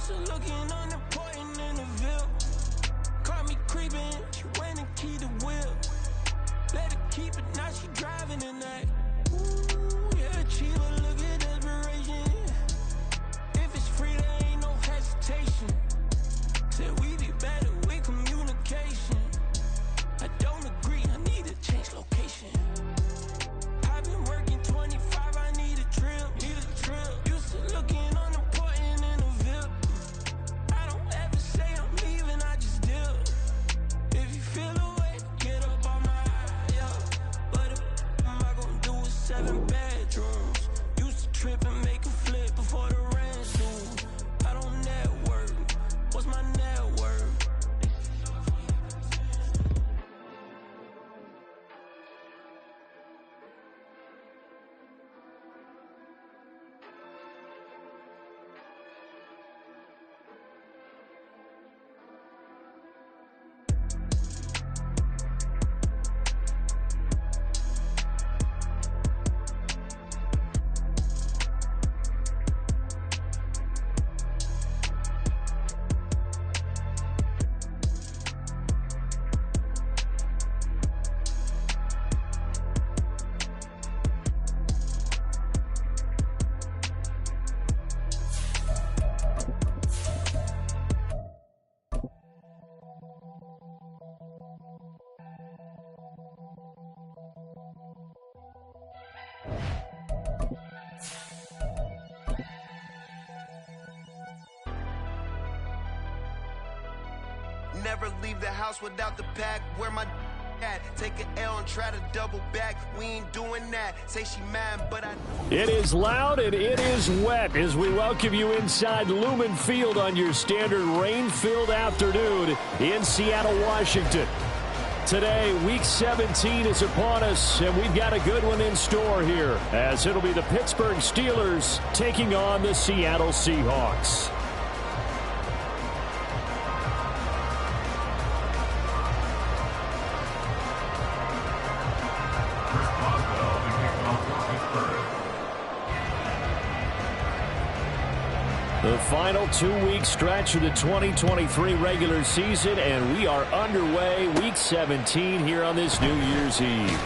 Used to looking unimportant in the Ville. Caught me creeping, she went and keyed the wheel. Let her keep it, now she driving tonight. Ooh, yeah, achiever, look at desperation. If it's free, there ain't no hesitation. Said we be better with communication. I don't agree, I need to change location. I've been working 25, I need a trip, Used to looking unimportant in the Ville. I don't ever say I'm leaving, I just deal. If you feel away, get up on my yeah. But am I gonna do with 7 bedrooms? Used to trip and make a flip before the rent due. I don't network, what's my net worth? Never leave the house without the pack. Where my at? Take an L and try to double back. We ain't doing that. Say she mad, but I... It is loud and it is wet as we welcome you inside Lumen Field on your standard rain-filled afternoon in Seattle, Washington. Today, Week 17 is upon us, and we've got a good one in store here, as it'll be the Pittsburgh Steelers taking on the Seattle Seahawks. The final 2-week stretch of the 2023 regular season, and we are underway Week 17 here on this New Year's Eve.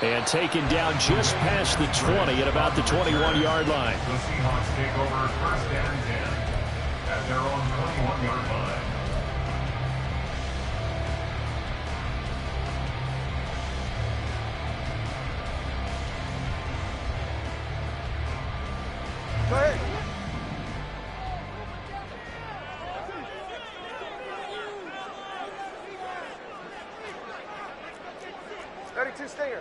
And taken down just past the 20 at about the 21-yard line. The Seahawks take over first and 10 at their own 21-yard line. Go ahead. Stinger.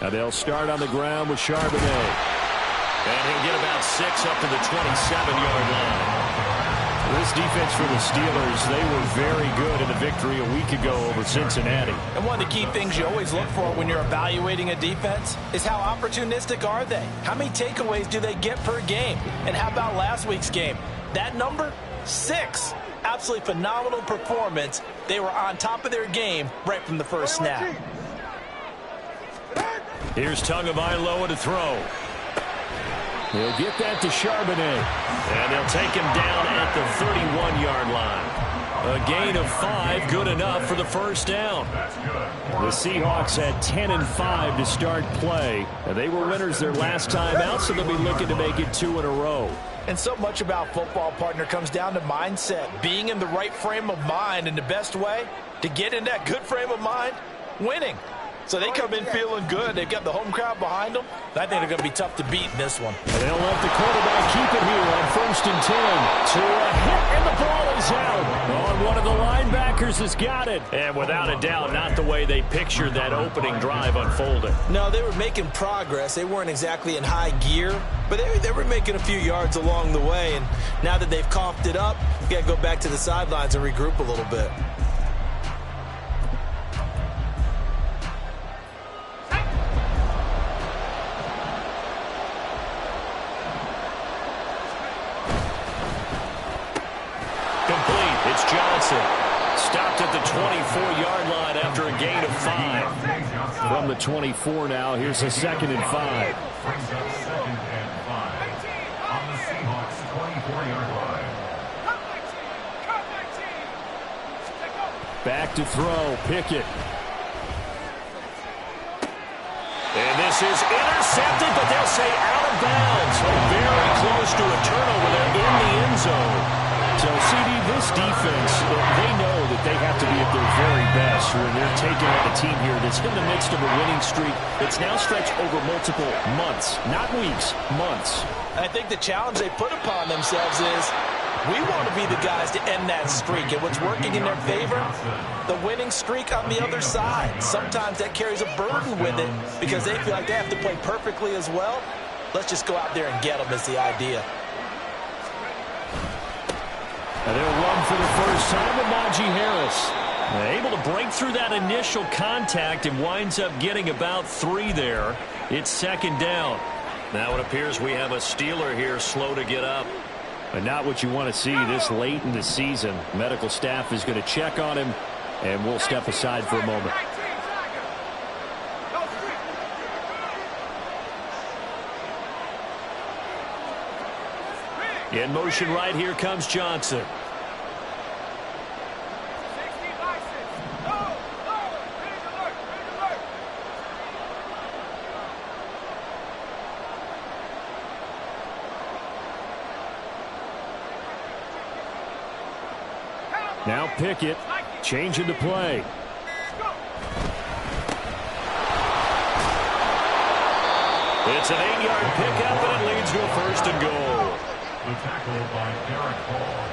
Now they'll start on the ground with Charbonnet. And he'll get about 6 up to the 27-yard line. This defense for the Steelers, they were very good in the victory a week ago over Cincinnati. And one of the key things you always look for when you're evaluating a defense is how opportunistic are they? How many takeaways do they get per game? And how about last week's game? That number? 6. Absolutely phenomenal performance. They were on top of their game right from the first snap. Here's Tagovailoa to throw. He'll get that to Charbonnet. And they'll take him down at the 31-yard line. A gain of 5, good enough for the first down. The Seahawks had 10-5 to start play. And they were winners their last time out, so they'll be looking to make it 2 in a row. And so much about football, partner, comes down to mindset. Being in the right frame of mind, and the best way to get in that good frame of mind, winning. So they come in feeling good. They've got the home crowd behind them. I think they're going to be tough to beat in this one. And they'll let the quarterback keep it here on 1st and 10. To a hit, and the ball is out. On one of the linebackers has got it. And without a doubt, not the way they pictured that opening drive unfolded. No, they were making progress. They weren't exactly in high gear, but they were making a few yards along the way. And now that they've coughed it up, you got to go back to the sidelines and regroup a little bit. Stopped at the 24-yard line after a gain of 5. From the 24 now, here's a 2nd and 5. Brings up 2nd and 5 on the Seahawks 24-yard line. Back to throw, Pickett. And this is intercepted, but they'll say out of bounds. So very close to a turnover there in the end zone. So, CD, this defense, they know that they have to be at their very best when they're taking on a team here that's in the midst of a winning streak that's now stretched over multiple months, not weeks, months. I think the challenge they put upon themselves is we want to be the guys to end that streak. And what's working in their favor, the winning streak on the other side. Sometimes that carries a burden with it because they feel like they have to play perfectly as well. Let's just go out there and get them is the idea. And they'll run for the first time with Najee Harris. Able to break through that initial contact and winds up getting about 3 there. It's 2nd down. Now it appears we have a Steeler here slow to get up. And not what you want to see this late in the season. Medical staff is going to check on him, and we'll step aside for a moment. In motion right here comes Johnson. Now Pickett, changing the play. It's an 8-yard pickup, and it leads to a 1st and goal. The tackle by Derek Hall.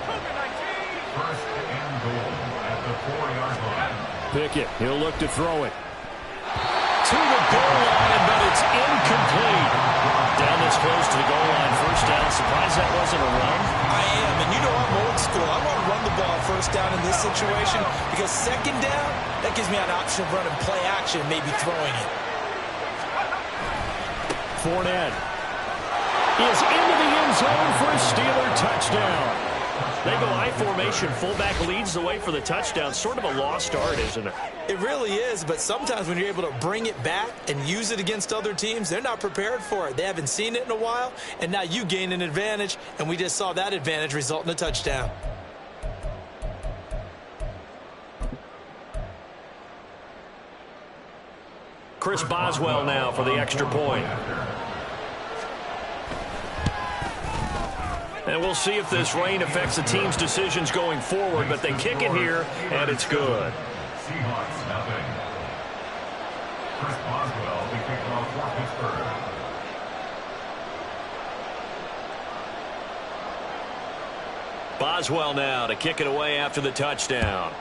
1st and goal at the 4-yard line. Pickett, he'll look to throw it. To the goal line, but it's incomplete. Down this close to the goal line, 1st down. Surprised that wasn't a run? I am, and you know I'm old school. I want to run the ball 1st down in this situation because 2nd down, that gives me an option of running play action and maybe throwing it. Fournette is into the end zone for a Steeler touchdown. They go I formation. Fullback leads the way for the touchdown. Sort of a lost art, isn't it? It really is, but sometimes when you're able to bring it back and use it against other teams, they're not prepared for it. They haven't seen it in a while, and now you gain an advantage, and we just saw that advantage result in a touchdown. Chris Boswell now for the extra point. And we'll see if this rain affects the team's decisions going forward, but they kick it here, and it's good. Seahawks nothing. Chris Boswell, the kickoff for Pittsburgh. Boswell now to kick it away after the touchdown.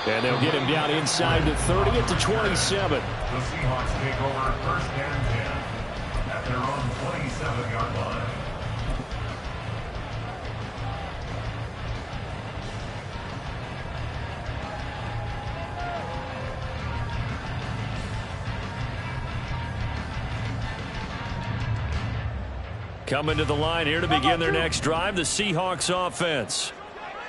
And they'll get him down inside the 30 at the 27. The Seahawks take over 1st and 10 at their own 27-yard line. Coming to the line here to begin their next drive, the Seahawks offense.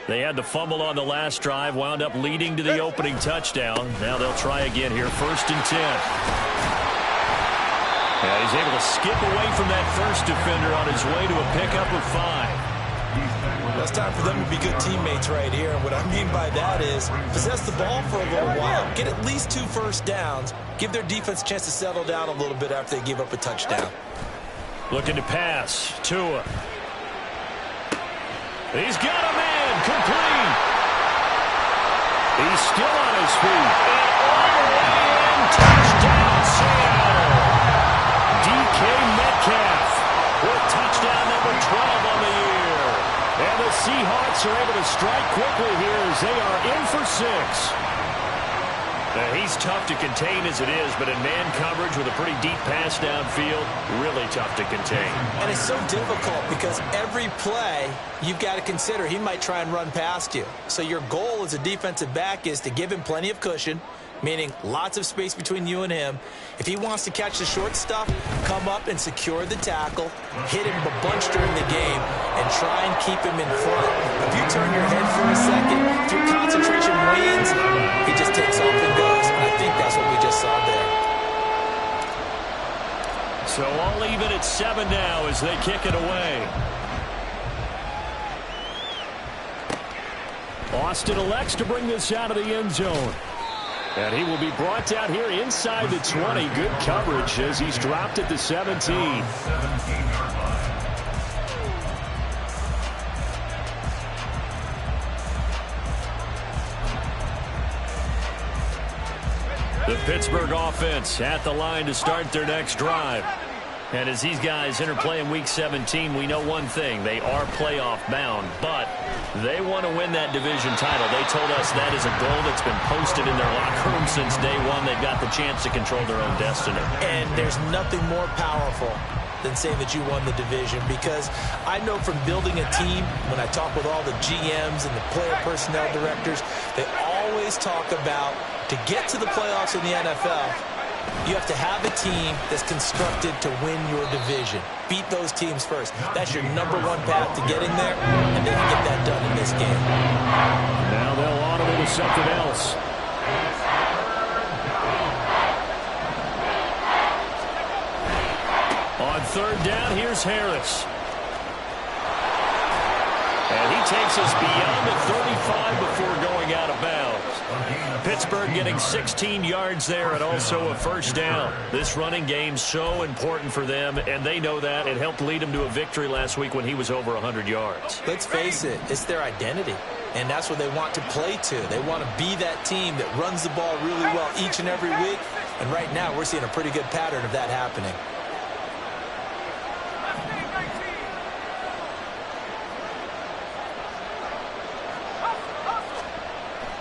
They had the fumble on the last drive, wound up leading to the opening touchdown. Now they'll try again here, 1st and 10. And he's able to skip away from that first defender on his way to a pickup of 5. Well, it's time for them to be good teammates right here. And what I mean by that is possess the ball for a little while, get at least 2 first downs, give their defense a chance to settle down a little bit after they give up a touchdown. Looking to pass. Tua. He's got a man. Complete. He's still on his feet. And all the way in. Touchdown, Seattle. DK Metcalf with touchdown number 12 on the year. And the Seahawks are able to strike quickly here as they are in for 6. He's tough to contain as it is, but in man coverage with a pretty deep pass downfield, really tough to contain. And it's so difficult because every play you've got to consider he might try and run past you. So your goal as a defensive back is to give him plenty of cushion, meaning lots of space between you and him. If he wants to catch the short stuff, come up and secure the tackle, hit him a bunch during the game, and try and keep him in front. If you turn your head for a second, if your concentration wanes, he just takes off and goes, and I think that's what we just saw there. So all even at 7 now as they kick it away. Austin elects to bring this out of the end zone. And he will be brought down here inside the 20. Good coverage as he's dropped at the 17. The Pittsburgh offense at the line to start their next drive. And as these guys interplay in Week 17, we know one thing. They are playoff bound, but they want to win that division title. They told us that is a goal that's been posted in their locker room since day one. They've got the chance to control their own destiny. And there's nothing more powerful than saying that you won the division, because I know from building a team, when I talk with all the GMs and the player personnel directors, they always talk about, to get to the playoffs in the NFL, you have to have a team that's constructed to win your division. Beat those teams first. That's your #1 path to getting there, and they can get that done in this game. Now they'll audible to something else. On 3rd down, here's Harris. And he takes us beyond the 35 before going out of bounds. Pittsburgh getting 16 yards there and also a 1st down. This running game's so important for them, and they know that. It helped lead them to a victory last week when he was over 100 yards. Let's face it, it's their identity, and that's what they want to play to. They want to be that team that runs the ball really well each and every week, and right now we're seeing a pretty good pattern of that happening.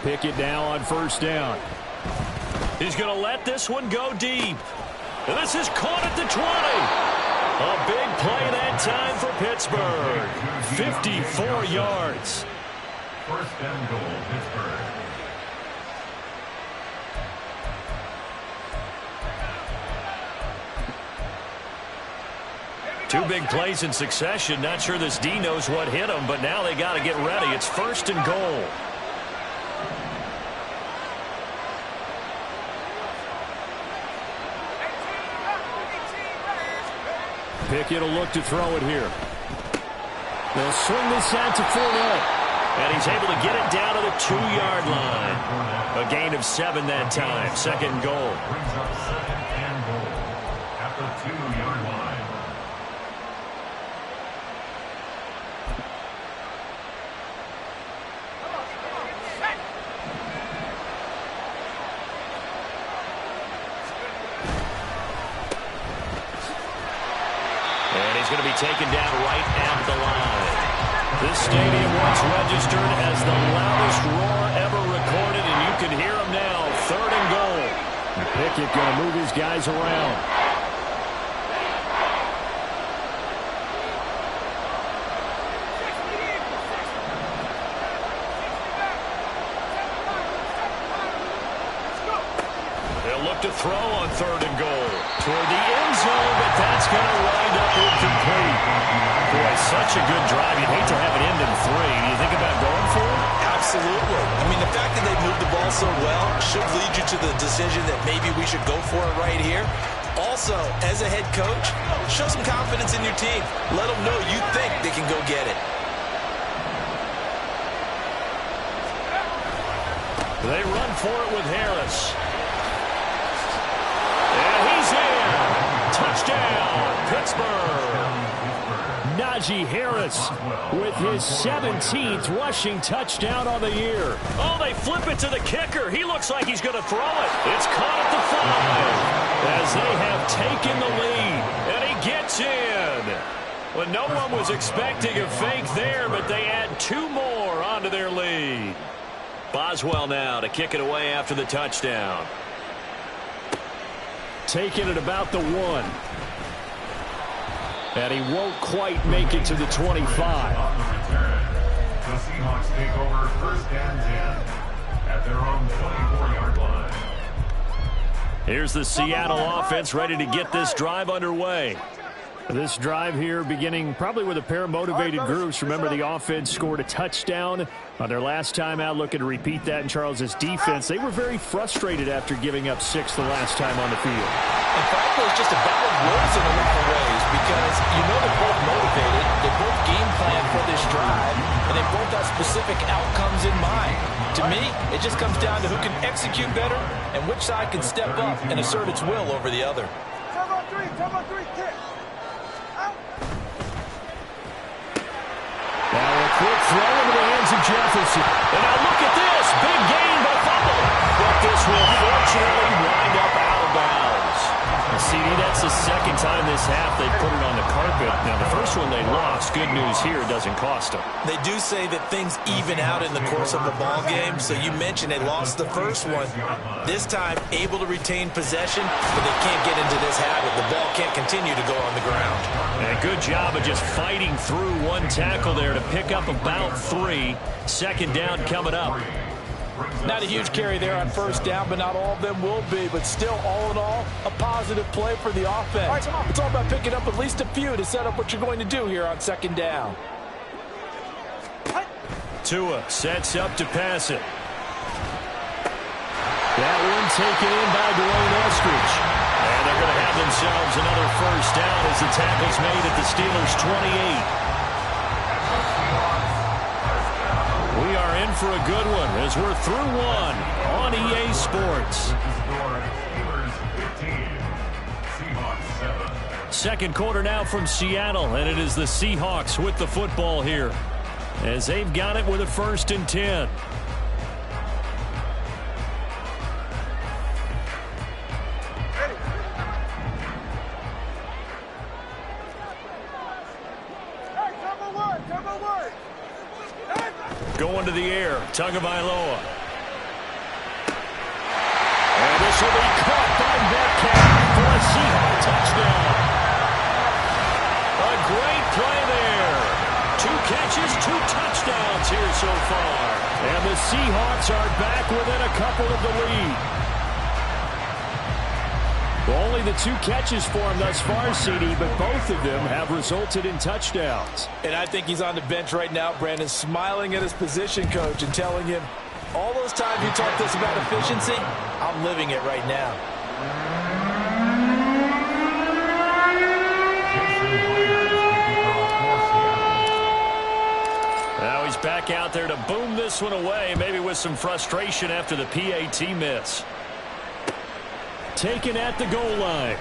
Pickett now on 1st down. He's going to let this one go deep. And this is caught at the 20. A big play that time for Pittsburgh. 54 yards. 1st and goal, Pittsburgh. 2 big plays in succession. Not sure this D knows what hit him, but now they got to get ready. It's 1st and goal. Pickett will look to throw it here. They'll swing this out to Fournette. And he's able to get it down to the 2-yard line. A gain of 7 that time. 2nd goal. Brings up 2nd and goal at the 2-yard line. He's going to be taken down right at the line. This stadium once registered as the loudest roar ever recorded, and you can hear him now. 3rd and goal. And Pickett going to move his guys around. They'll look to throw on 3rd and goal. Toward the end zone, but that's going to wind up incomplete. Boy, such a good drive. You'd hate to have it end in 3. Do you think about going for it? Absolutely. I mean, the fact that they moved the ball so well should lead you to the decision that maybe we should go for it right here. Also, as a head coach, show some confidence in your team. Let them know you think they can go get it. They run for it with Harris. And he's in. Touchdown, Pittsburgh. Najee Harris with his 17th rushing touchdown on the year. Oh, they flip it to the kicker. He looks like he's going to throw it. It's caught at the 5 as they have taken the lead. And he gets in. Well, no one was expecting a fake there, but they add 2 more onto their lead. Boswell now to kick it away after the touchdown. Taking it about the 1. And he won't quite make it to the 25. On the return, the Seahawks take over 1st and 10 at their own 24-yard line. Here's the Seattle offense ready to get this drive underway. This drive here beginning probably with a pair of motivated groups. Remember, the offense scored a touchdown on their last time out, looking to repeat that in Charles' defense. They were very frustrated after giving up 6 the last time on the field. And frankly, it's just a battle of wills in a lot of ways because you know they're both motivated, they both game plan for this drive, and they both have specific outcomes in mind. To me, it just comes down to who can execute better and which side can step up and assert its will over the other. Turbo 3, kick. Now a quick throw into the hands of Jefferson. And now look at this. Big gain by Fumble. But this will fortunately wind up out of bounds. CD, that's the second time this half they put it on the carpet. Now the first one they lost. Good news here, it doesn't cost them. They do say that things even out in the course of a ball game. So you mentioned they lost the first one. This time able to retain possession, but they can't get into this habit. The ball can't continue to go on the ground. And a good job of just fighting through one tackle there to pick up about 3. Second down coming up. Not a huge carry there on first down, but not all of them will be. But still, all in all, a positive play for the offense. It's all about picking up at least a few to set up what you're going to do here on second down. Tua sets up to pass it. That one taken in by Dwayne Eskridge. And they're going to have themselves another first down as the tackle's made at the Steelers' 28. We are in for a good one as we're through one on EA Sports. Second quarter now from Seattle, and it is the Seahawks with the football here as they've got it with a 1st and 10. Going to the air, Tagovailoa. And this will be caught by Metcalf for a Seahawks touchdown. A great play there. 2 catches, 2 touchdowns here so far. And the Seahawks are back within a couple of the lead. Well, only the 2 catches for him thus far, CD, but both of them have resulted in touchdowns. And I think he's on the bench right now, Brandon, smiling at his position coach and telling him, all those times you talked to us about efficiency, I'm living it right now. Now he's back out there to boom this one away, maybe with some frustration after the PAT miss. Taken at the goal line.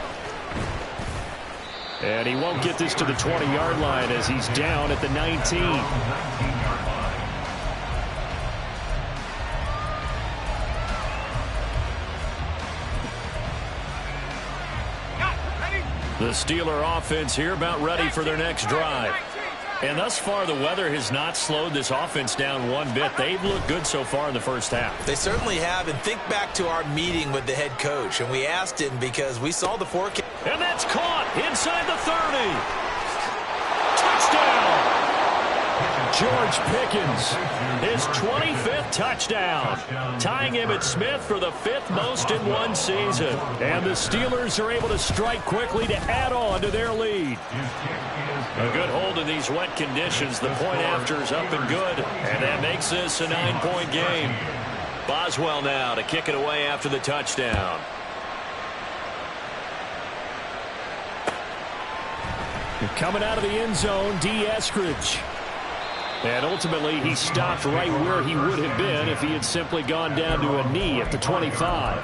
And he won't get this to the 20-yard line as he's down at the 19. The Steeler offense here about ready for their next drive. And thus far, the weather has not slowed this offense down one bit. They've looked good so far in the first half. They certainly have. And think back to our meeting with the head coach. And we asked him because we saw the forecast. And that's caught inside the 30. Touchdown! George Pickens, his 25th touchdown, tying Emmitt Smith for the 5th most in one season. And the Steelers are able to strike quickly to add on to their lead. A good hold in these wet conditions. The point after is up and good, and that makes this a 9-point game. Boswell now to kick it away after the touchdown. Coming out of the end zone, D. Eskridge. And ultimately, he stopped right where he would have been if he had simply gone down to a knee at the 25.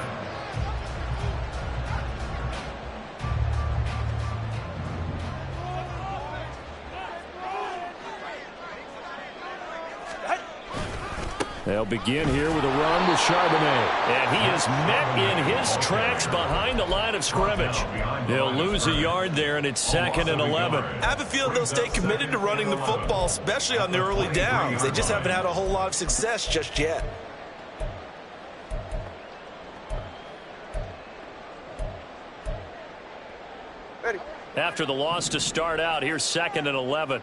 They'll begin here with a run with Charbonnet. And he is met in his tracks behind the line of scrimmage. They'll lose a yard there, and it's 2nd and 11. I have a feeling they'll stay committed to running the football, especially on the early downs. They just haven't had a whole lot of success just yet. Ready. After the loss to start out, here's 2nd and 11.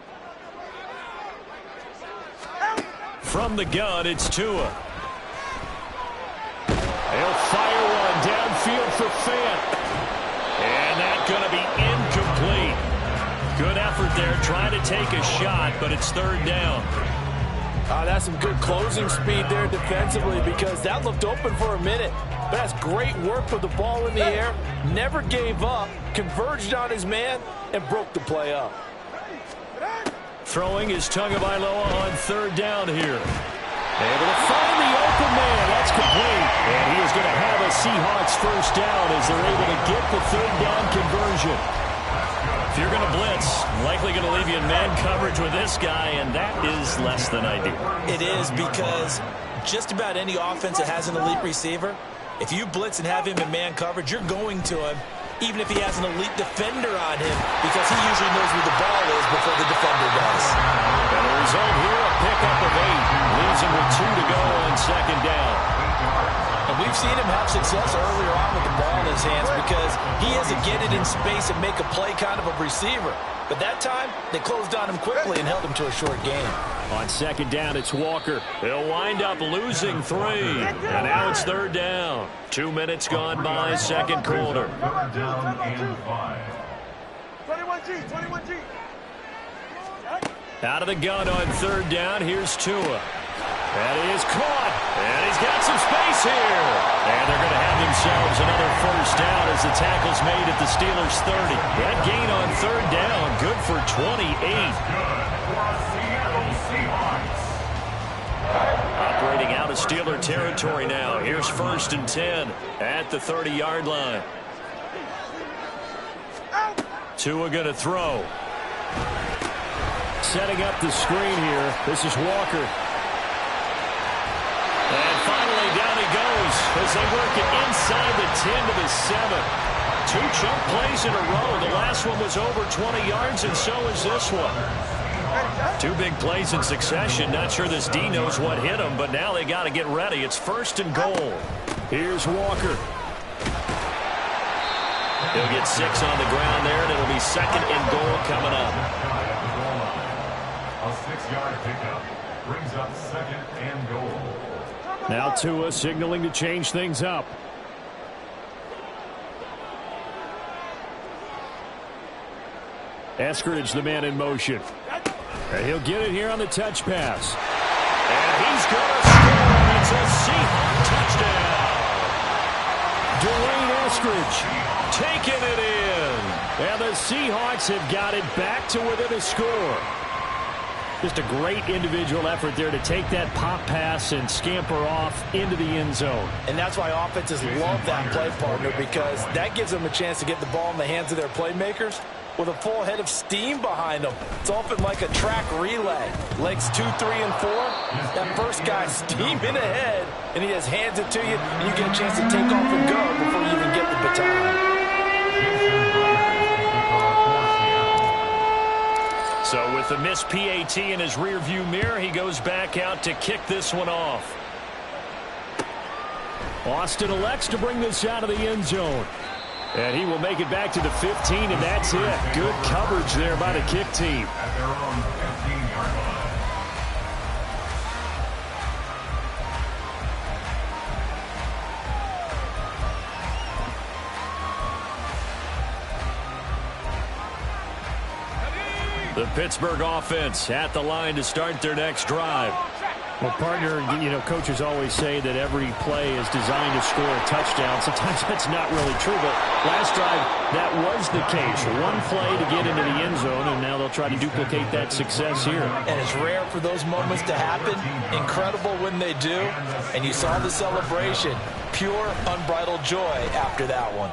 From the gun, it's Tua. He'll fire one downfield. field for Fant. And that's going to be incomplete. Good effort there, trying to take a shot, but it's third down. That's some good closing speed there defensively, because that looked open for a minute. But that's great work with the ball in the air. Never gave up, converged on his man, and broke the play up. Throwing is Tagovailoa on third down here. Able to find the open man. That's complete. And he is going to have a Seahawks first down as they're able to get the third down conversion. If you're going to blitz, likely going to leave you in man coverage with this guy, and that is less than ideal. It is, because just about any offense that has an elite receiver, if you blitz and have him in man coverage, you're going to him, even if he has an elite defender on him, because he usually knows where the ball is before the defender does. And the result here, a pickup of 8. Leaves him with 2 to go on second down. And we've seen him have success earlier on with the ball in his hands, because he has a get it in space and make a play kind of a receiver. But that time, they closed on him quickly and held him to a short gain. On second down, it's Walker. He'll wind up losing 3. And now it's third down. 2 minutes gone by, second quarter. Third down and 5. 21G, 21G. Out of the gun on third down, here's Tua. That is caught, and he's got some space here. And they're going to have themselves another first down as the tackle's made at the Steelers' 30. That gain on third down, good for 28. Good for Seattle Seahawks. Operating out of Steeler territory now. Here's first and 10 at the 30-yard line. Tua going to throw. Setting up the screen here. This is Walker. And finally, down he goes as they work it inside the 10 to the 7. 2 chunk plays in a row. The last one was over 20 yards, and so is this one. 2 big plays in succession. Not sure this D knows what hit him, but now they got to get ready. It's first and goal. Here's Walker. He'll get 6 on the ground there, and it'll be second and goal coming up. A 6-yard pickup brings up second and goal. Now Tua signaling to change things up. Eskridge, the man in motion. And he'll get it here on the touch pass. And he's going to score. It's a Seahawks touchdown. Dwayne Eskridge taking it in. And the Seahawks have got it back to within a score. Just a great individual effort there to take that pop pass and scamper off into the end zone. And that's why offenses love that play partner, because that gives them a chance to get the ball in the hands of their playmakers with a full head of steam behind them. It's often like a track relay. Legs 2, 3, and 4. That first guy's steaming ahead, and he just hands it to you, and you get a chance to take off and go before you even get the baton. So with the missed PAT in his rearview mirror, he goes back out to kick this one off. Austin elects to bring this out of the end zone. And he will make it back to the 15, and that's it. Good coverage there by the kick team. At their own 15-yard line. The Pittsburgh offense at the line to start their next drive. Well, partner, you know, coaches always say that every play is designed to score a touchdown. Sometimes that's not really true, but last drive, that was the case. One play to get into the end zone, and now they'll try to duplicate that success here. And it's rare for those moments to happen. Incredible when they do. And you saw the celebration. Pure, unbridled joy after that one.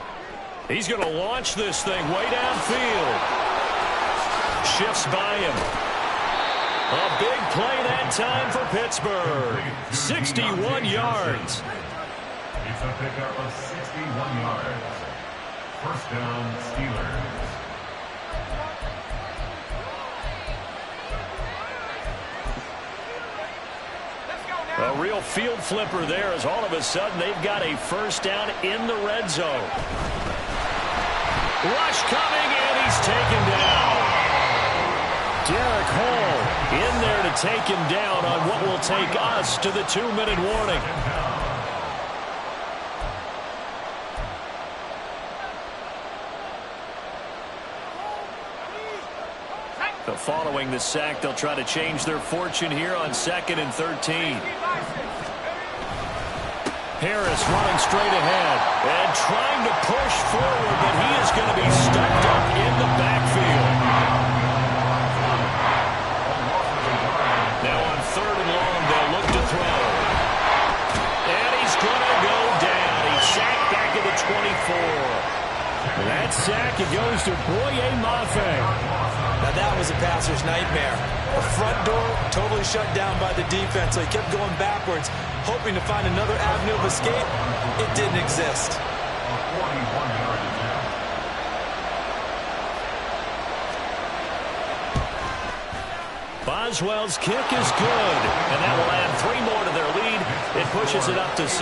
He's going to launch this thing way downfield. Shifts by him. A big play that time for Pittsburgh. 61 yards. It's a pickup of 61 yards. First down, Steelers. A real field flipper there, as all of a sudden they've got a first down in the red zone. Rush coming, and he's taken down. Derek Hall in there to take him down on what will take us to the 2-minute warning. following the sack. They'll try to change their fortune here on 2nd and 13. Harris running straight ahead and trying to push forward, but he is going to be stuck up in the backfield. Now on 3rd and long, they'll look to throw. And he's going to go down. He's sacked back at the 24. That sack, it goes to Boye Mafe. Now that was a passer's nightmare. The front door totally shut down by the defense, so he kept going backwards, hoping to find another avenue of escape. It didn't exist. Boswell's kick is good, and that will add 3 more to their lead. It pushes it up to 6.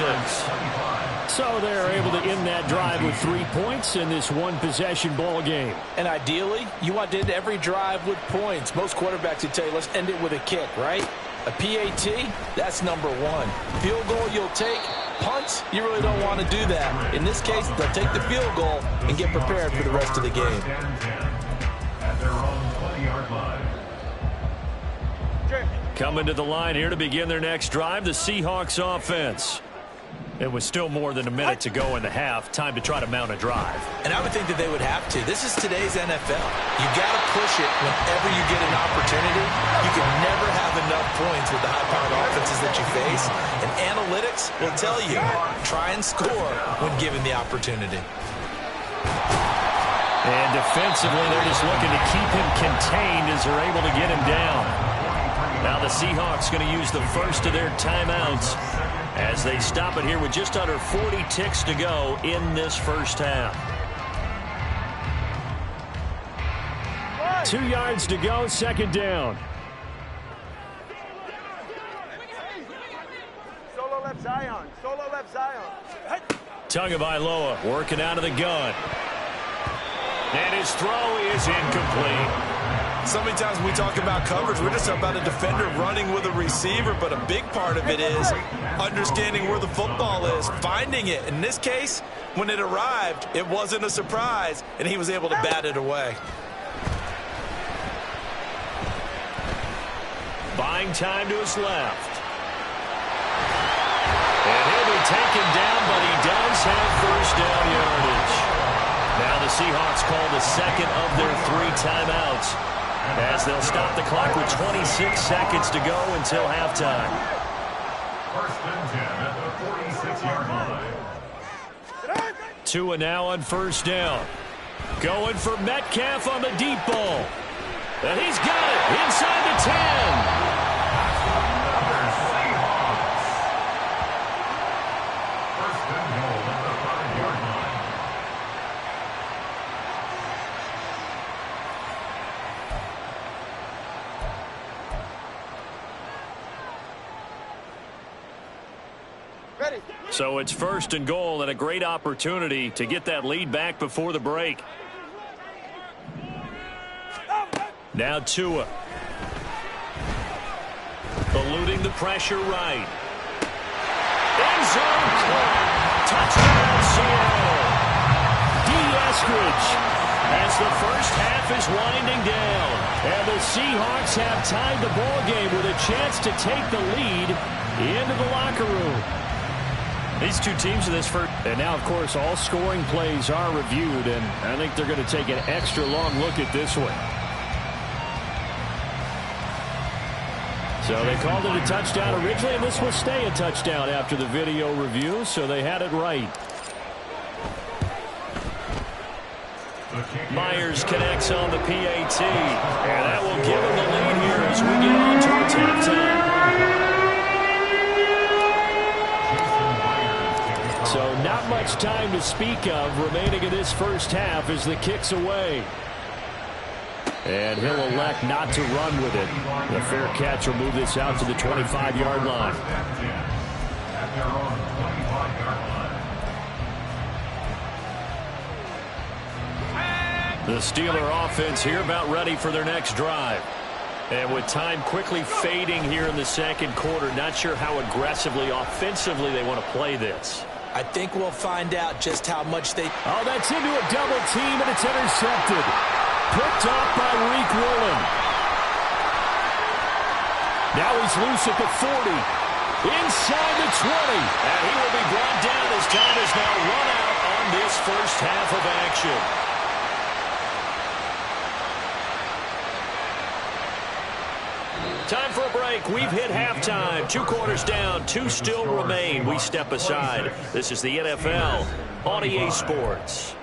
So they're able to end that drive with 3 points in this one-possession ball game. And ideally, you want to end every drive with points. Most quarterbacks would tell you, let's end it with a kick, right? A PAT, that's number 1. Field goal you'll take. Punts, you really don't want to do that. In this case, they'll take the field goal and get prepared for the rest of the game. At their own 20-yard line. Coming to the line here to begin their next drive, the Seahawks offense. It was still more than a minute to go in the half. Time to try to mount a drive. And I would think that they would have to. This is today's NFL. You got to push it whenever you get an opportunity. You can never have enough points with the high-powered offenses that you face. And analytics will tell you, try and score when given the opportunity. And defensively, they're just looking to keep him contained as they're able to get him down. Now the Seahawks going to use the first of their timeouts as they stop it here with just under 40 ticks to go in this first half. 2 yards to go, 2nd down. Solo left Zion. Solo left Zion. Tagovailoa working out of the gun. And his throw is incomplete. So many times when we talk about coverage, we're just about a defender running with a receiver, but a big part of it is understanding where the football is, finding it. In this case, when it arrived, it wasn't a surprise, and he was able to bat it away. Buying time to his left. And he'll be taken down, but he does have first down yardage. Now the Seahawks call the second of their 3 timeouts, as they'll stop the clock with 26 seconds to go until halftime. 1st and 10 at the 46-yard line. Tua now on first down. Going for Metcalf on the deep ball. And he's got it inside the 10. First and goal at the 5-yard line. So it's 1st and goal and a great opportunity to get that lead back before the break. Now Tua. Eluding the pressure right. End zone clear. Touchdown Seattle. D. Eskridge as the first half is winding down. And the Seahawks have tied the ball game with a chance to take the lead into the locker room. These two teams in this first. And now, of course, all scoring plays are reviewed, and I think they're going to take an extra long look at this one. So they called it a touchdown originally, and this will stay a touchdown after the video review, so they had it right. Myers connects on the PAT, and that will give him the lead here as we get on towards halftime. So not much time to speak of remaining in this first half as the kick's away. And he'll elect not to run with it. The fair catch will move this out to the 25-yard line. The Steeler offense here about ready for their next drive. And with time quickly fading here in the second quarter, not sure how aggressively, offensively they want to play this. I think we'll find out just how much they... Oh, that's into a double team, and it's intercepted. Picked off by Reek Woolen. Now he's loose at the 40. Inside the 20. And he will be brought down as time has now run out on this first half of action. Time for a break. We've hit halftime. 2 quarters down. 2 still remain. We step aside. This is the NFL on EA Sports.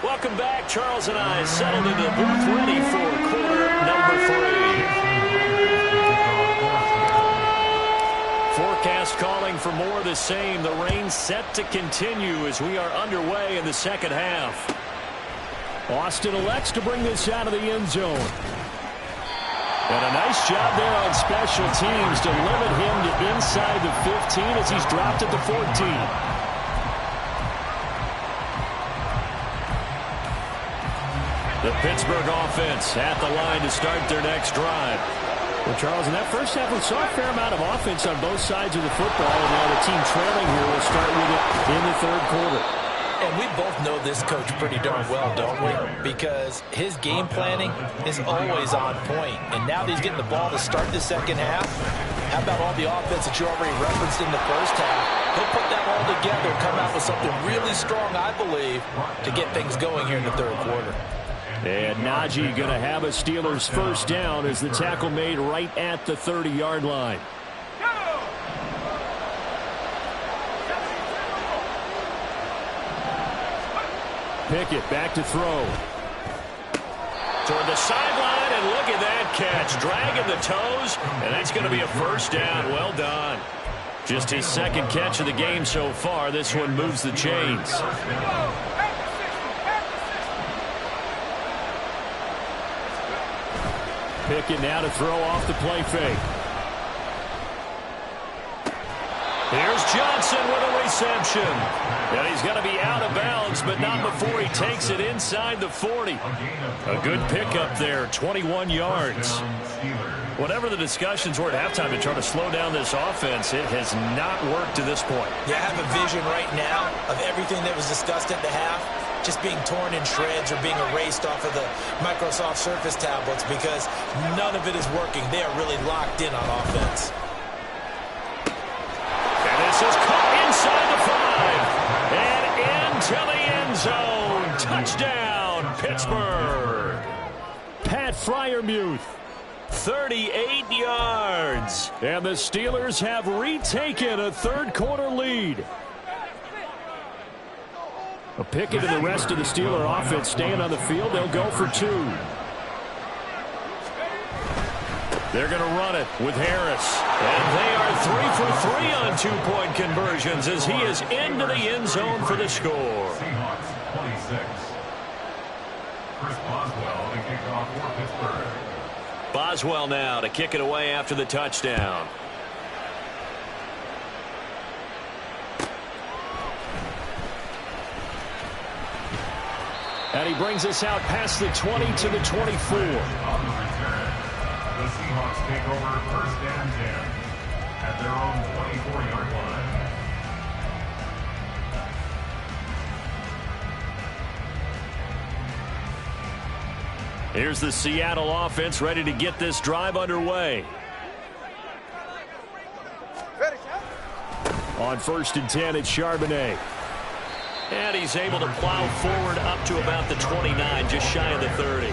Welcome back. Charles and I settled into the booth ready for quarter number 3. Forecast calling for more of the same. The rain set to continue as we are underway in the second half. Austin elects to bring this out of the end zone. And a nice job there on special teams to limit him to inside the 15 as he's dropped at the 14. The Pittsburgh offense at the line to start their next drive. Well, Charles, in that first half, we saw a fair amount of offense on both sides of the football, and now the team trailing here will start with it in the third quarter. And we both know this coach pretty darn well, don't we? Because his game planning is always on point. And now that he's getting the ball to start the second half, how about all the offense that you already referenced in the first half? He'll put that all together and come out with something really strong, I believe, to get things going here in the third quarter. And Najee going to have a Steelers first down as the tackle made right at the 30-yard line. Pickett back to throw. Toward the sideline, and look at that catch. Dragging the toes, and that's going to be a first down. Well done. Just his second catch of the game so far. This one moves the chains. Pickett now to throw off the play fake. Here's Johnson with a reception. And he's going to be out of bounds, but not before he takes it inside the 40. A good pickup there, 21 yards. Whatever the discussions were at halftime to try to slow down this offense, it has not worked to this point. Yeah, I have a vision right now of everything that was discussed at the half just being torn in shreds or being erased off of the Microsoft Surface tablets because none of it is working. They are really locked in on offense. And this is caught inside the 5 and into the end zone. Touchdown, Pittsburgh. Pat Freiermuth. 38 yards. And the Steelers have retaken a third-quarter lead. A Pickett and the rest of the Steeler offense staying on the field. They'll go for 2. They're going to run it with Harris. And they are 3 for 3 on two-point conversions as he is into the end zone for the score. Seahawks 26. Chris Boswell to kick off for Pittsburgh. Boswell now to kick it away after the touchdown. And he brings us out past the 20 to the 24. On the return, the Seahawks take over first and 10 at their own 24-yard line. Here's the Seattle offense ready to get this drive underway. On 1st and 10, it's Charbonnet. And he's able to plow forward up to about the 29, just shy of the 30.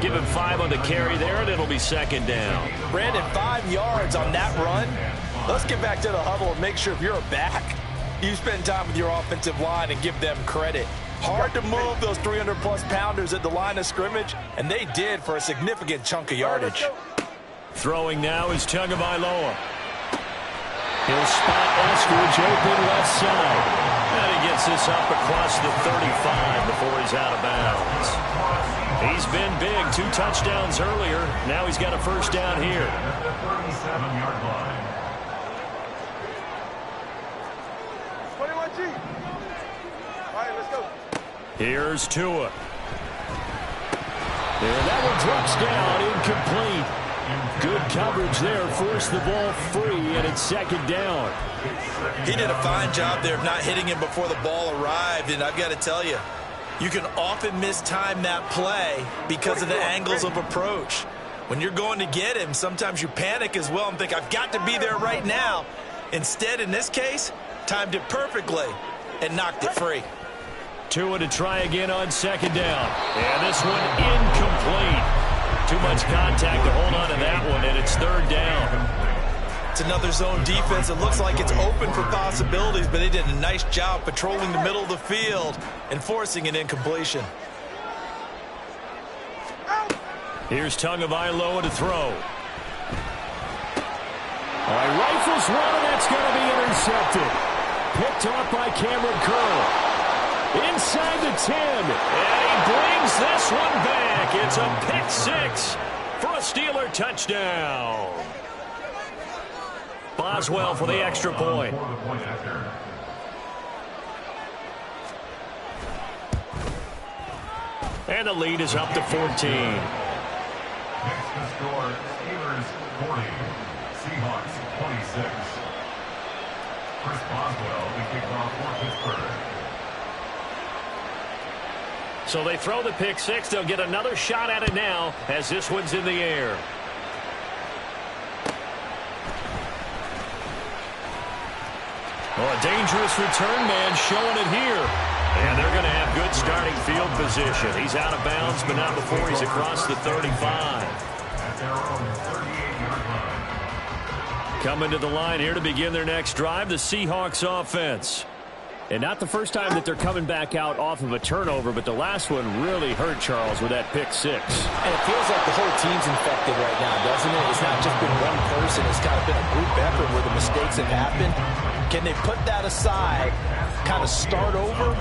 Give him 5 on the carry there, and it'll be second down. Brandon, 5 yards on that run. Let's get back to the huddle and make sure if you're a back, you spend time with your offensive line and give them credit. Hard to move those 300-plus pounders at the line of scrimmage, and they did for a significant chunk of yardage. Throwing now is Tagovailoa. He'll spot Eskridge open left side. And he gets this up across the 35 before he's out of bounds. He's been big, 2 touchdowns earlier. Now he's got a first down here. At the 37-yard line. 21G. All right, let's go. Here's Tua. And that one drops down, incomplete. Good coverage there, forced the ball free, and it's second down. He did a fine job there of not hitting him before the ball arrived, and I've got to tell you, you can often mistime that play because of the angles of approach. When you're going to get him, sometimes you panic as well and think, I've got to be there right now. Instead, in this case, timed it perfectly and knocked it free. Tua to try again on second down. And this one incomplete. Too much contact to hold on to that one, and it's third down. It's another zone defense. It looks like it's open for possibilities, but they did a nice job patrolling the middle of the field and forcing an incompletion. Here's Tagovailoa to throw. All right, rifles one, and that's going to be intercepted. Picked off by Cameron Curl. Inside the 10. And he brings this one back. It's a pick six for a Steeler touchdown. Boswell for the extra point. And the lead is up to 14. Next to score, Steelers 40, Seahawks 26. Chris Boswell, the kickoff for Pittsburgh. So they throw the pick six. They'll get another shot at it now as this one's in the air. Oh, a dangerous return man showing it here. And they're going to have good starting field position. He's out of bounds, but not before he's across the 35. At their own 38-yard line. Coming to the line here to begin their next drive, the Seahawks offense. And not the first time that they're coming back out off of a turnover, but the last one really hurt Charles with that pick six. And it feels like the whole team's infected right now, doesn't it? It's not just been one person. It's kind of been a group effort where the mistakes have happened. Can they put that aside, kind of start over,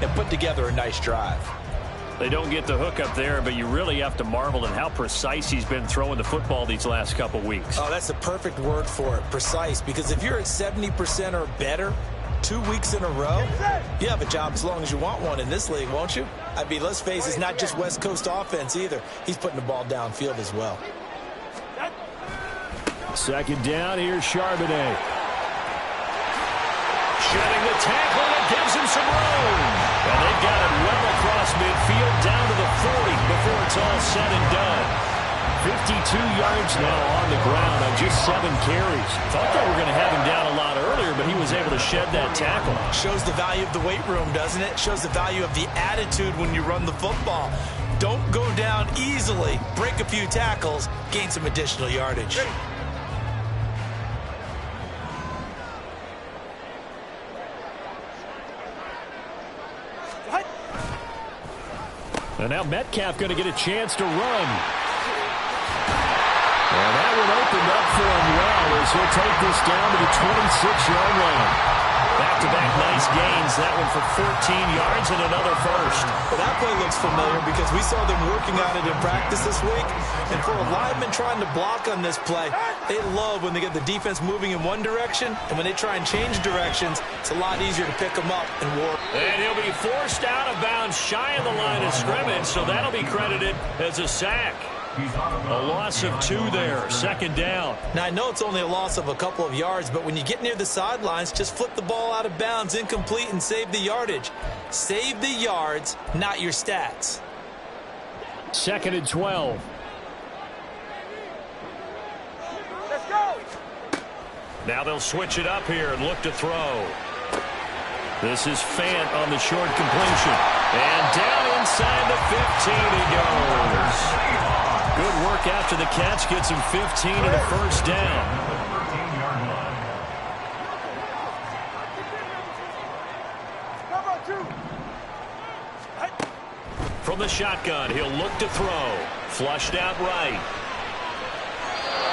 and put together a nice drive? They don't get the hook up there, but you really have to marvel at how precise he's been throwing the football these last couple weeks. Oh, that's the perfect word for it, precise, because if you're at 70% or better 2 weeks in a row, you have a job as long as you want one in this league, won't you? I mean, let's face it, it's not just West Coast offense either. He's putting the ball downfield as well. Second down, here's Charbonnet. Shedding the tackle, and it gives him some room. And they've got it well across midfield, down to the 40 before it's all said and done. 52 yards now on the ground on just 7 carries. Thought they were going to have him down a lot earlier, but he was able to shed that tackle. Shows the value of the weight room, doesn't it? Shows the value of the attitude when you run the football. Don't go down easily. Break a few tackles. Gain some additional yardage. And now Metcalf going to get a chance to run. And that one opened up for him well as he'll take this down to the 26-yard line. Back-to-back nice gains. That one for 14 yards and another first. Well, that play looks familiar because we saw them working on it in practice this week. And for a lineman trying to block on this play, they love when they get the defense moving in one direction. And when they try and change directions, it's a lot easier to pick them up and warp. And he'll be forced out of bounds shy of the line of scrimmage, so that'll be credited as a sack. A loss of 2 there, second down. Now, I know it's only a loss of a couple of yards, but when you get near the sidelines, just flip the ball out of bounds, incomplete, and save the yardage. Save the yards, not your stats. Second and 12. Let's go. Now they'll switch it up here and look to throw. This is Fant on the short completion. And down inside the 15 he goes. Good work after the catch. Gets him 15 and a first down. From the shotgun, he'll look to throw. Flushed out right.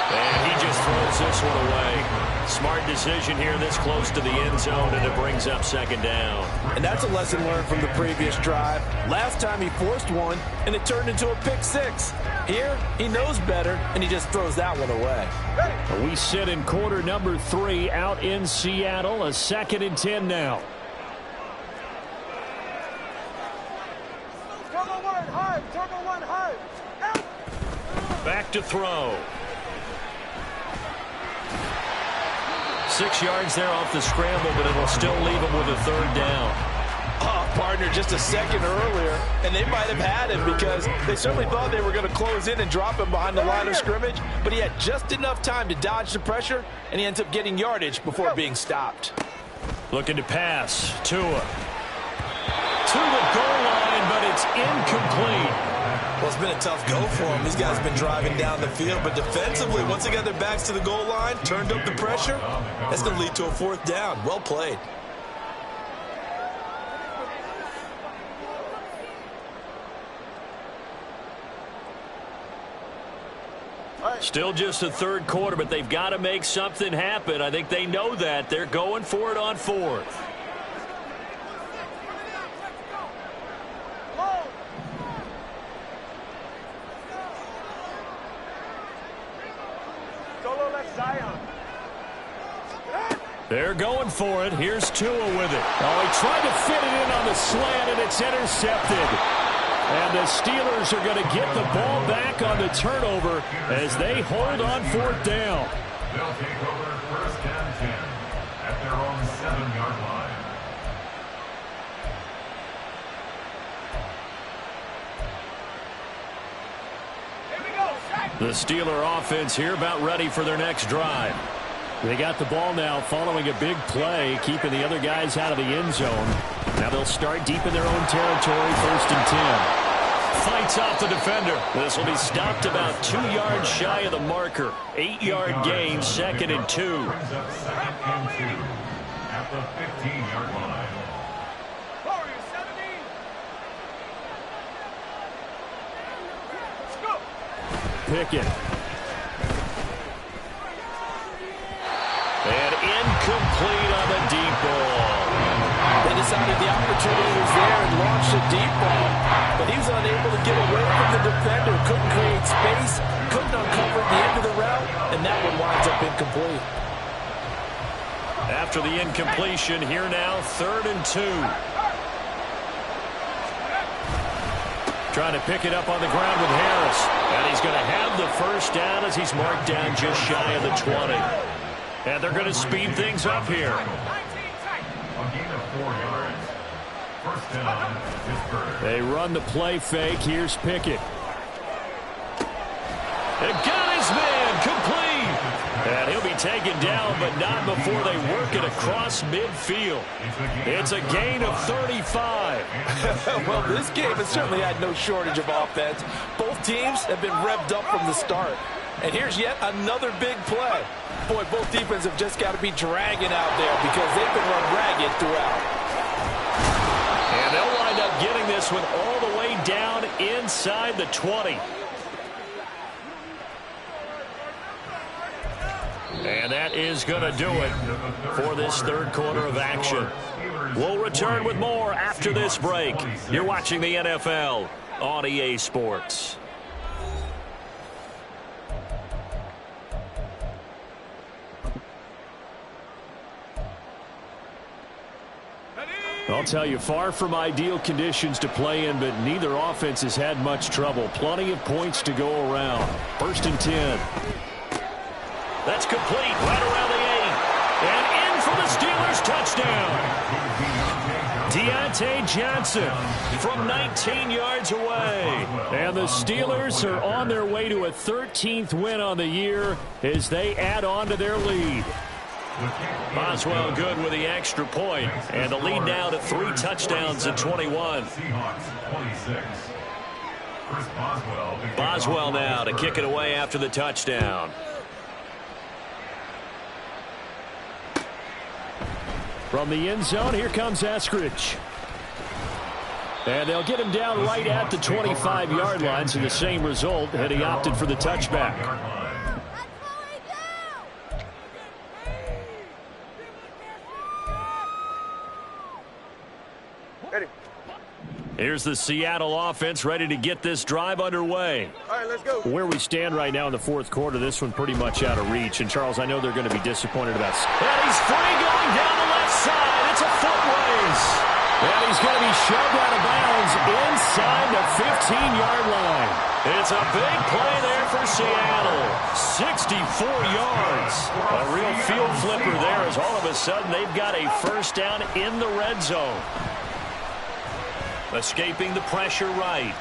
And he just throws this one away. Smart decision here this close to the end zone, and it brings up second down. And that's a lesson learned from the previous drive. Last time he forced one, and it turned into a pick six. Here, he knows better, and he just throws that one away. We sit in quarter number 3 out in Seattle. A second and 10 now. Turbo one high. Turbo one high. to throw. 6 yards there off the scramble, but it'll still leave him with a third down. Oh, partner, just a second earlier, and they might have had him because they certainly thought they were going to close in and drop him behind the line of scrimmage, but he had just enough time to dodge the pressure, and he ends up getting yardage before being stopped. Looking to pass. Tua. To the goal line, but it's incomplete. Well, it's been a tough go for him. These guys have been driving down the field, but defensively, once they got their backs to the goal line, turned up the pressure, that's going to lead to a fourth down. Well played. Still just the third quarter, but they've got to make something happen. I think they know that. They're going for it on fourth. They're going for it. Here's Tua with it. Oh, he tried to fit it in on the slant, and it's intercepted. And the Steelers are going to get the ball back on the turnover as they hold on fourth down. They'll take over first and 10 at their own 7-yard line. The Steeler offense here about ready for their next drive. They got the ball now following a big play, keeping the other guys out of the end zone. Now they'll start deep in their own territory, 1st and 10. Fights off the defender. This will be stopped about 2 yards shy of the marker. 8-yard gain, 2nd and 2. Brings up 2nd and 2 at the 15-yard line. Pickett. And incomplete on the deep ball. They decided the opportunity was there and launched a deep ball, but he was unable to get away from the defender. Couldn't create space, couldn't uncover the end of the route, and that one winds up incomplete. After the incompletion, here now, 3rd and 2. Trying to pick it up on the ground with Harris. And he's going to have the first down as he's marked down just shy of the 20. And they're going to speed things up here. A gain of 4 yards. First down, Pittsburgh. They run the play fake. Here's Pickett. And got his man complete. And he'll be taken down, but not before they work it across midfield. It's a gain of 35. Well, this game has certainly had no shortage of offense. Both teams have been revved up from the start. And here's yet another big play. Boy, both defenses have just got to be dragging out there because they've been run ragged throughout. And they'll wind up getting this one all the way down inside the 20. And that is going to do it for this third quarter of action. We'll return with more after this break. You're watching the NFL on EA Sports. I'll tell you, far from ideal conditions to play in, but neither offense has had much trouble. Plenty of points to go around. 1st and 10. That's complete right around the 8. And in for the Steelers touchdown. Deontay Johnson from 19 yards away. And the Steelers are on their way to a 13th win on the year as they add on to their lead. Boswell good with the extra point, and the lead now to 3 touchdowns at 21. Boswell now to kick it away after the touchdown. From the end zone, here comes Eskridge. And they'll get him down right at the 25-yard line, so the same result had he opted for the touchback. Ready. Here's the Seattle offense ready to get this drive underway. All right, let's go. Where we stand right now in the fourth quarter, this one pretty much out of reach. And, Charles, I know they're going to be disappointed about it. And he's free going down the left side. It's a foot race. And he's going to be shoved out of bounds inside the 15-yard line. It's a big play there for Seattle. 64 yards. A real field flipper there as all of a sudden they've got a first down in the red zone. Escaping the pressure right.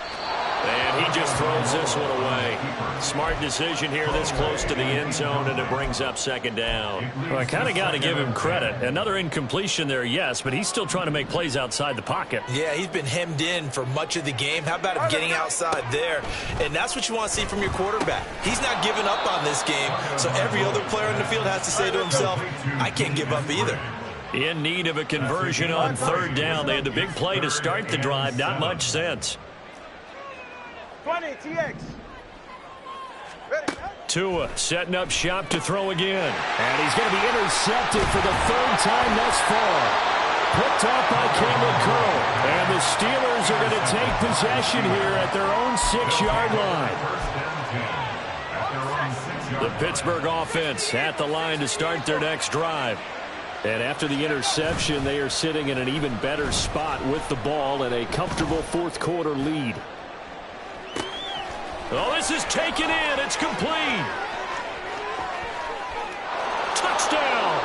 And he just throws this one away. Smart decision here this close to the end zone, and it brings up second down. Well, I kind of got to give him credit. Another incompletion there, yes, but he's still trying to make plays outside the pocket. Yeah, he's been hemmed in for much of the game. How about him getting outside there? And that's what you want to see from your quarterback. He's not giving up on this game, so every other player in the field has to say to himself, I can't give up either. In need of a conversion on third down. They had the big play to start the drive. Not much sense. 20, TX. Ready. Tua setting up shop to throw again. And he's going to be intercepted for the third time thus far. Picked off by Cameron Curl. And the Steelers are going to take possession here at their own 6-yard line. The Pittsburgh offense at the line to start their next drive. And after the interception, they are sitting in an even better spot with the ball and a comfortable fourth quarter lead. Oh, this is taken in. It's complete. Touchdown.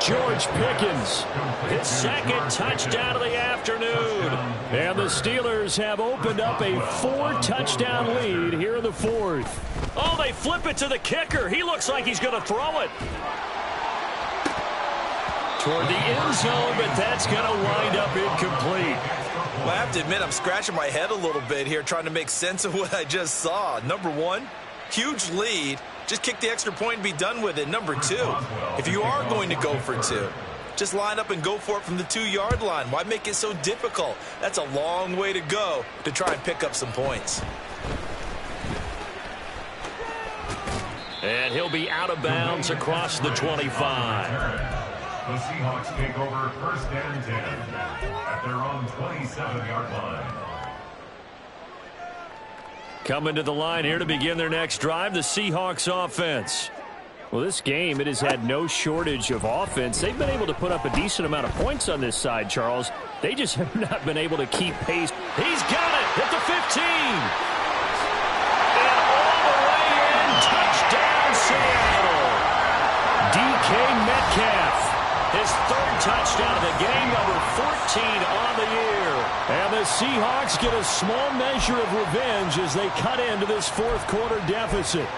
George Pickens. His second touchdown of the afternoon. And the Steelers have opened up a 4-touchdown lead here in the fourth. Oh, they flip it to the kicker. He looks like he's going to throw it toward the end zone, but that's going to wind up incomplete. Well, I have to admit, I'm scratching my head a little bit here trying to make sense of what I just saw. Number one, huge lead. Just kick the extra point and be done with it. Number two, if you are going to go for two, just line up and go for it from the 2-yard line. Why make it so difficult? That's a long way to go to try and pick up some points. And he'll be out of bounds across the 25. The Seahawks take over first and 10 at their own 27-yard line. Coming to the line here to begin their next drive, the Seahawks offense. Well, this game, it has had no shortage of offense. They've been able to put up a decent amount of points on this side, Charles. They just have not been able to keep pace. He's got it at the 15. And all the way in, touchdown Seattle. DK Metcalf. His third touchdown of the game, number 14 on the year. And the Seahawks get a small measure of revenge as they cut into this fourth quarter deficit.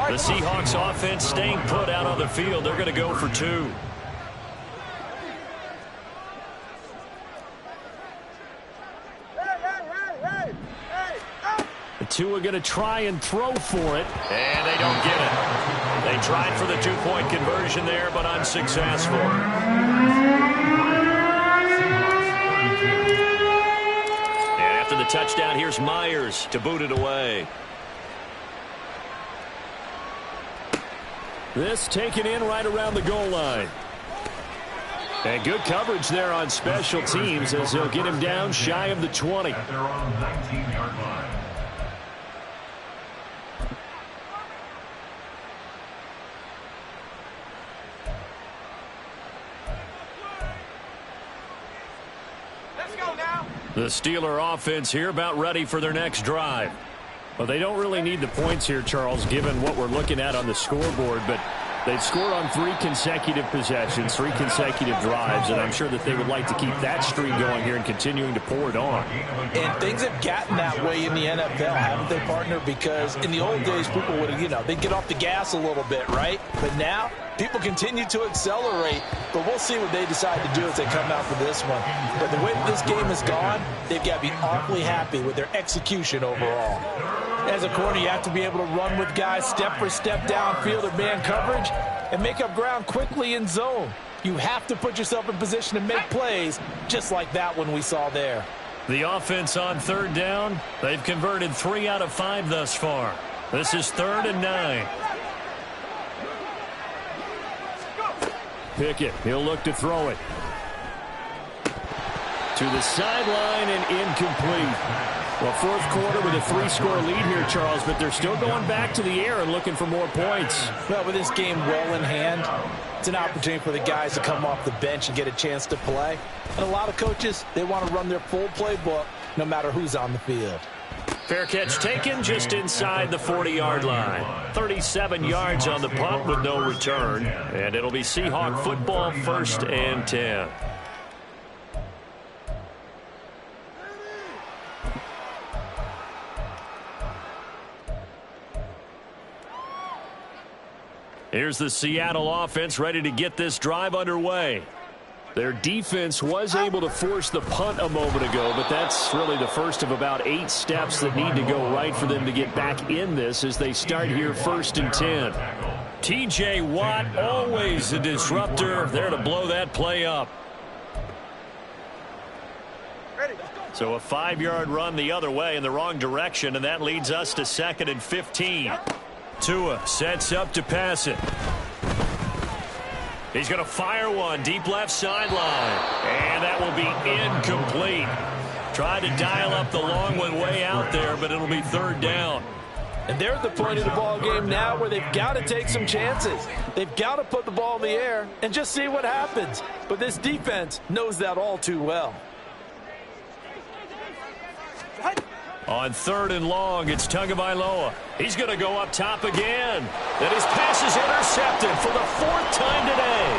The Seahawks offense staying put out on the field. They're going to go for two. The two are going to try and throw for it. And they don't get it. They tried for the 2-point conversion there, but unsuccessful. And after the touchdown, here's Myers to boot it away. This taken in right around the goal line. And good coverage there on special teams as they'll get him down shy of the 20. At their own 19-yard line. The Steeler offense here about ready for their next drive. Well, they don't really need the points here, Charles, given what we're looking at on the scoreboard, but they've scored on 3 consecutive possessions, 3 consecutive drives, and I'm sure that they would like to keep that streak going here and continuing to pour it on. And things have gotten that way in the NFL, haven't they, partner? Because in the old days, people would have, they'd get off the gas a little bit, right? But now, people continue to accelerate, but we'll see what they decide to do as they come out for this one. But the way that this game has gone, they've got to be awfully happy with their execution overall. As a corner, you have to be able to run with guys step for step downfield or man coverage and make up ground quickly in zone. You have to put yourself in position to make plays just like that one we saw there. The offense on third down, they've converted 3 out of 5 thus far. This is 3rd and 9. Pickett, he'll look to throw it. To the sideline and incomplete. Well, fourth quarter with a 3-score lead here, Charles, but they're still going back to the air and looking for more points. Well, with this game well in hand, it's an opportunity for the guys to come off the bench and get a chance to play. And a lot of coaches, they want to run their full playbook no matter who's on the field. Fair catch taken just inside the 40-yard line. 37 yards on the punt with no return. And it'll be Seahawk football, 1st and 10. Here's the Seattle offense ready to get this drive underway. Their defense was able to force the punt a moment ago, but that's really the first of about 8 steps that need to go right for them to get back in this as they start here 1st and 10. T.J. Watt, always a disruptor, there to blow that play up. So a 5-yard run the other way in the wrong direction, and that leads us to 2nd and 15. Tua sets up to pass it. He's going to fire one deep left sideline. And that will be incomplete. Tried to dial up the long one way out there, but it'll be 3rd down. And they're at the point of the ball game now where they've got to take some chances. They've got to put the ball in the air and just see what happens. But this defense knows that all too well. On 3rd and long, it's Tagovailoa. He's going to go up top again. Then his pass is intercepted for the 4th time today.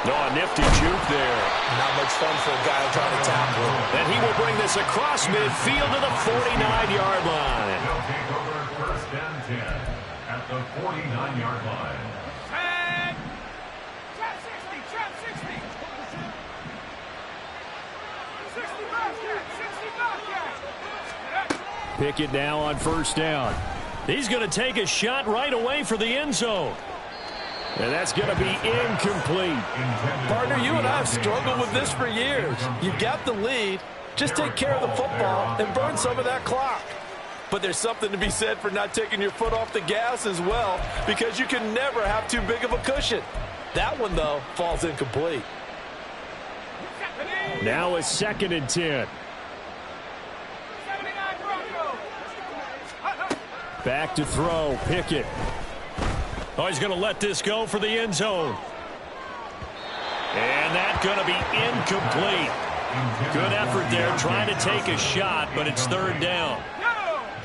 No, a nifty juke there. Not much fun for a guy trying to tackle him. And he will bring this across midfield to the 49-yard line. He'll take over 1st and 10 at the 49-yard line. Trap 60, trap 60. 60 Bobcat, 60 Bobcat. Pickett now on 1st down. He's going to take a shot right away for the end zone. And that's going to be incomplete. Partner, you and I have struggled with this for years. You've got the lead. Just take care of the football and burn some of that clock. But there's something to be said for not taking your foot off the gas as well, because you can never have too big of a cushion. That one, though, falls incomplete. Now it's 2nd and 10. Back to throw, Pickett. Oh, he's going to let this go for the end zone. And that's going to be incomplete. Good effort there trying to take a shot, but it's 3rd down.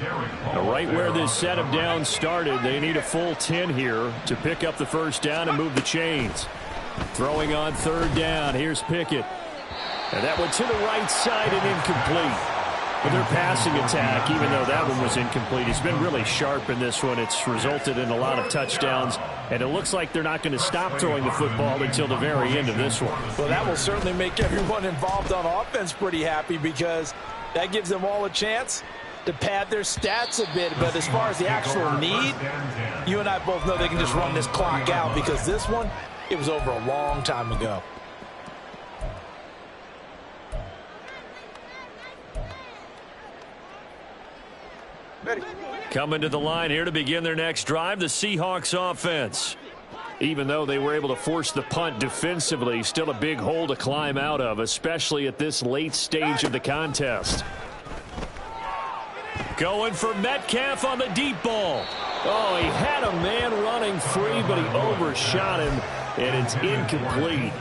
Now, right where this set of downs started, they need a full 10 here to pick up the 1st down and move the chains. Throwing on 3rd down, here's Pickett. And that one to the right side and incomplete. But their passing attack, even though that one was incomplete, has been really sharp in this one. It's resulted in a lot of touchdowns, and it looks like they're not going to stop throwing the football until the very end of this one. Well, that will certainly make everyone involved on offense pretty happy, because that gives them all a chance to pad their stats a bit. But as far as the actual need, you and I both know they can just run this clock out, because this one, it was over a long time ago. Coming to the line here to begin their next drive, the Seahawks offense. Even though they were able to force the punt defensively, still a big hole to climb out of, especially at this late stage of the contest. Going for Metcalf on the deep ball. Oh, he had a man running free, but he overshot him, and it's incomplete.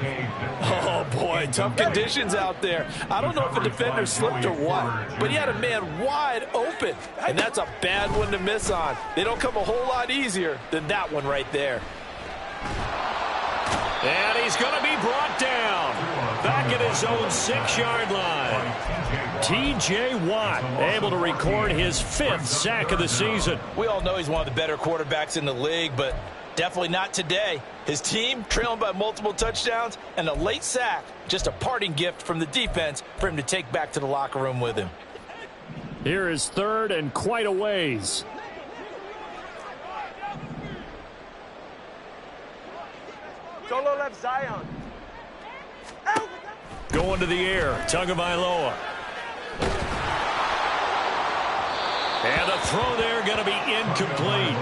Oh, boy, tough conditions out there. I don't know if a defender slipped or what, but he had a man wide open, and that's a bad one to miss on. They don't come a whole lot easier than that one right there. And he's going to be brought down back at his own 6-yard line. T.J. Watt able to record his 5th sack of the season. We all know he's one of the better quarterbacks in the league, but definitely not today. His team trailing by multiple touchdowns, and a late sack, just a parting gift from the defense for him to take back to the locker room with him. Here is 3rd and quite a ways. Solo left Zion. Going to the air, Tagovailoa. And the throw there going to be incomplete.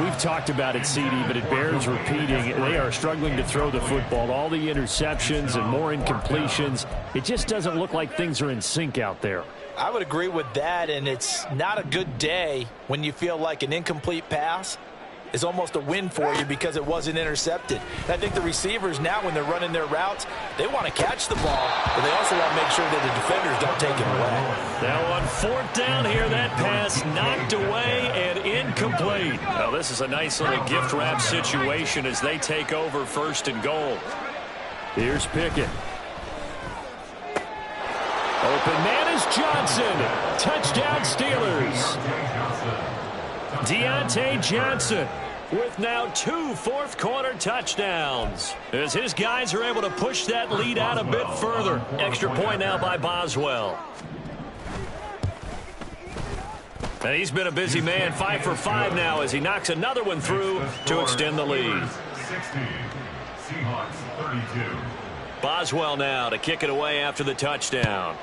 We've We've talked about it, CD, but it bears repeating. They are struggling to throw the football. All the interceptions and more incompletions. It just doesn't look like things are in sync out there. I would agree with that, and it's not a good day when you feel like an incomplete pass is almost a win for you because it wasn't intercepted. And I think the receivers now, when they're running their routes, they want to catch the ball, but they also want to make sure that the defenders don't take it away. Now on 4th down here, that pass knocked away and incomplete. Now this is a nice little gift wrap situation as they take over 1st and goal. Here's Pickett. Open man is Johnson. Touchdown Steelers. Deontay Johnson with now 2 fourth-quarter touchdowns as his guys are able to push that lead out a bit further. Extra point now by Boswell. And he's been a busy man, 5 for 5 now as he knocks another one through to extend the lead. 60, Seahawks 32. Boswell now to kick it away after the touchdown.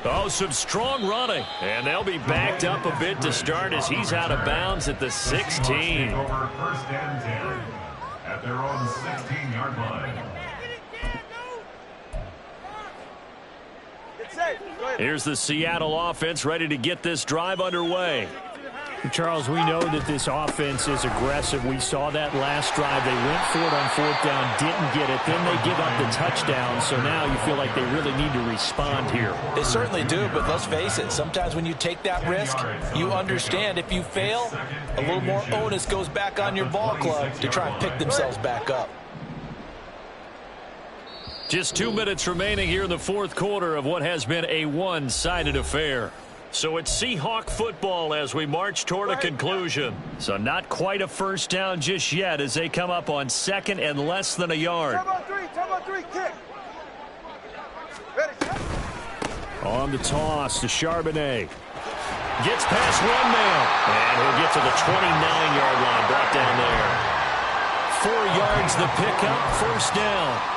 Oh, some strong running. And they'll be backed up a bit to start as he's out of bounds at the 16. Over 1st and 10 at their own 16-yard line. Here's the Seattle offense ready to get this drive underway. Charles, we know that this offense is aggressive. We saw that last drive. They went for it on 4th down, didn't get it. Then they give up the touchdown. So now you feel like they really need to respond here. They certainly do, but let's face it. Sometimes when you take that risk, you understand if you fail, a little more onus goes back on your ball club to try and pick themselves back up. Just 2 minutes remaining here in the 4th quarter of what has been a one-sided affair. So it's Seahawk football as we march toward a conclusion. So not quite a first down just yet as they come up on 2nd and less than a yard. Time on 3, kick. Ready, set. On the toss to Charbonnet. Gets past one man. And he'll get to the 29-yard line. Brought down there. 4 yards the pickup. 1st down.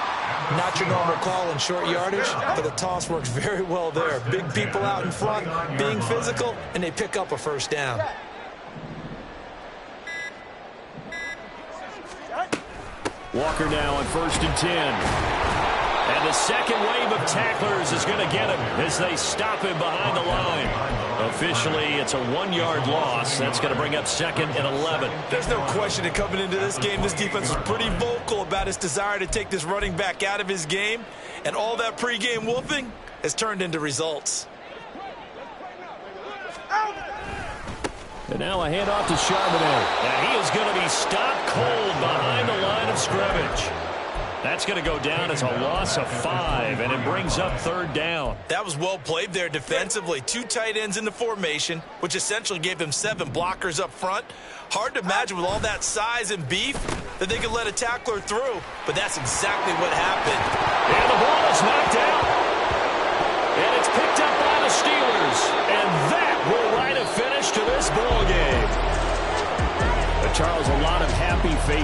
Not your normal call in short yardage, but the toss works very well there. Big people out in front, being physical, and they pick up a 1st down. Walker now on 1st and 10. And the second wave of tacklers is going to get him as they stop him behind the line. Officially, it's a 1-yard loss. That's going to bring up 2nd and 11. There's no question that coming into this game, this defense was pretty vocal about its desire to take this running back out of his game. And all that pregame wolfing has turned into results. And now a handoff to Charbonnet. And he is going to be stopped cold behind the line of scrimmage. That's going to go down as a loss of 5, and it brings up 3rd down. That was well played there defensively. 2 tight ends in the formation, which essentially gave them 7 blockers up front. Hard to imagine with all that size and beef that they could let a tackler through, but that's exactly what happened. And the ball is knocked out. And it's picked up by the Steelers. And that will write a finish to this ball game. Charles, a lot of happy faces.